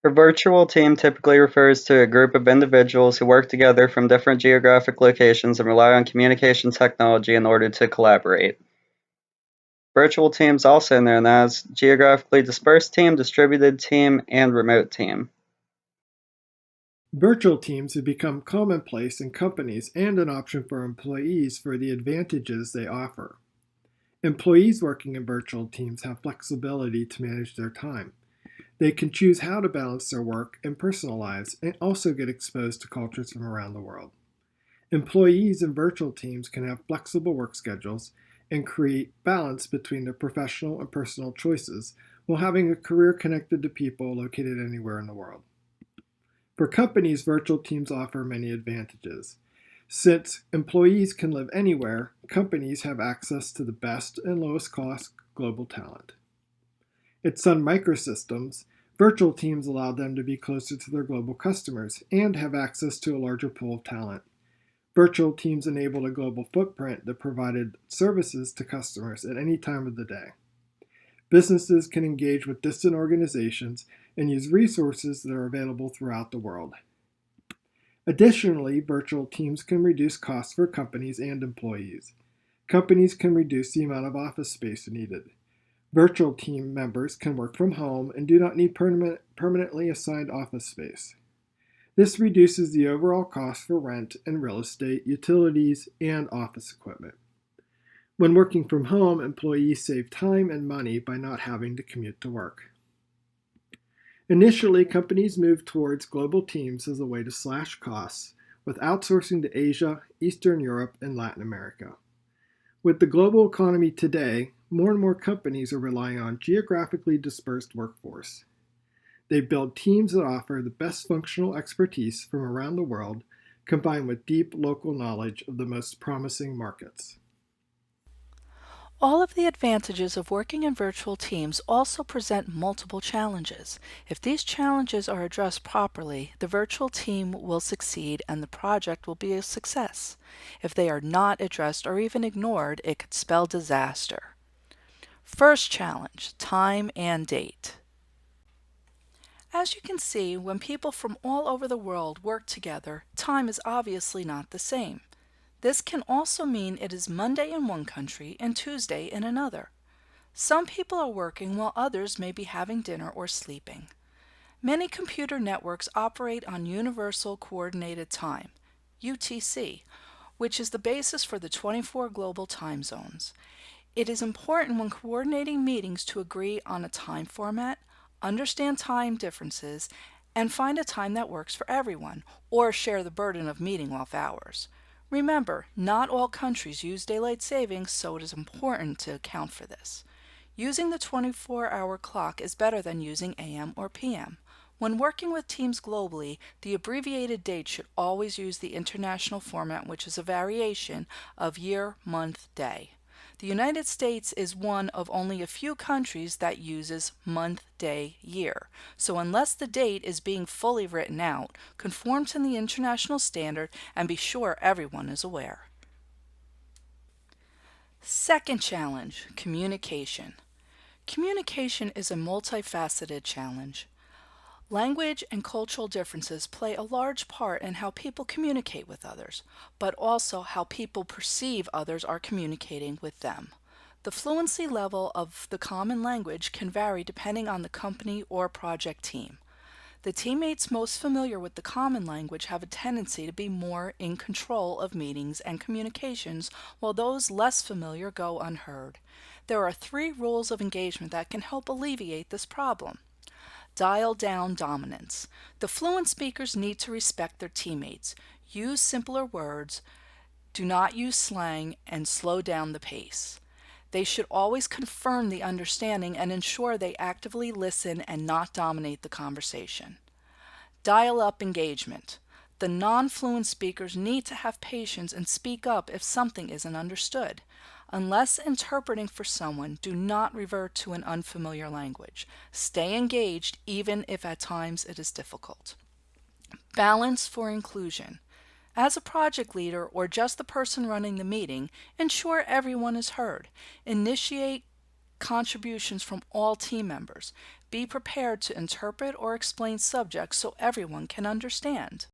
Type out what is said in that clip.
A virtual team typically refers to a group of individuals who work together from different geographic locations and rely on communication technology in order to collaborate. Virtual teams also known as geographically dispersed team, distributed team, and remote team. Virtual teams have become commonplace in companies and an option for employees for the advantages they offer. Employees working in virtual teams have flexibility to manage their time. They can choose how to balance their work and personal lives and also get exposed to cultures from around the world. Employees in virtual teams can have flexible work schedules and create balance between their professional and personal choices while having a career connected to people located anywhere in the world. For companies, virtual teams offer many advantages. Since employees can live anywhere, companies have access to the best and lowest cost global talent. At Sun Microsystems, virtual teams allow them to be closer to their global customers and have access to a larger pool of talent. Virtual teams enabled a global footprint that provided services to customers at any time of the day. Businesses can engage with distant organizations and use resources that are available throughout the world. Additionally, virtual teams can reduce costs for companies and employees. Companies can reduce the amount of office space needed. Virtual team members can work from home and do not need permanently assigned office space. This reduces the overall cost for rent and real estate, utilities, and office equipment. When working from home, employees save time and money by not having to commute to work. Initially, companies moved towards global teams as a way to slash costs, with outsourcing to Asia, Eastern Europe, and Latin America. With the global economy today, more and more companies are relying on geographically dispersed workforce. They build teams that offer the best functional expertise from around the world, combined with deep local knowledge of the most promising markets. All of the advantages of working in virtual teams also present multiple challenges. If these challenges are addressed properly, the virtual team will succeed and the project will be a success. If they are not addressed or even ignored, it could spell disaster. First challenge, time and date. As you can see, when people from all over the world work together, time is obviously not the same. This can also mean it is Monday in one country and Tuesday in another. Some people are working while others may be having dinner or sleeping. Many computer networks operate on Universal Coordinated Time, UTC, which is the basis for the 24 global time zones. It is important when coordinating meetings to agree on a time format, understand time differences, and find a time that works for everyone, or share the burden of meeting off hours. Remember, not all countries use daylight savings, so it is important to account for this. Using the 24-hour clock is better than using AM or PM. When working with teams globally, the abbreviated date should always use the international format, which is a variation of year, month, day. The United States is one of only a few countries that uses month, day, year. So unless the date is being fully written out, conform to the international standard and be sure everyone is aware. Second challenge, communication. Communication is a multifaceted challenge. Language and cultural differences play a large part in how people communicate with others, but also how people perceive others are communicating with them. The fluency level of the common language can vary depending on the company or project team. The teammates most familiar with the common language have a tendency to be more in control of meetings and communications, while those less familiar go unheard. There are 3 rules of engagement that can help alleviate this problem. Dial down dominance. The fluent speakers need to respect their teammates. Use simpler words, do not use slang, and slow down the pace. They should always confirm the understanding and ensure they actively listen and not dominate the conversation. Dial up engagement. The non-fluent speakers need to have patience and speak up if something isn't understood. Unless interpreting for someone, do not revert to an unfamiliar language. Stay engaged even if at times it is difficult. Balance for inclusion. As a project leader or just the person running the meeting, ensure everyone is heard. Initiate contributions from all team members. Be prepared to interpret or explain subjects so everyone can understand.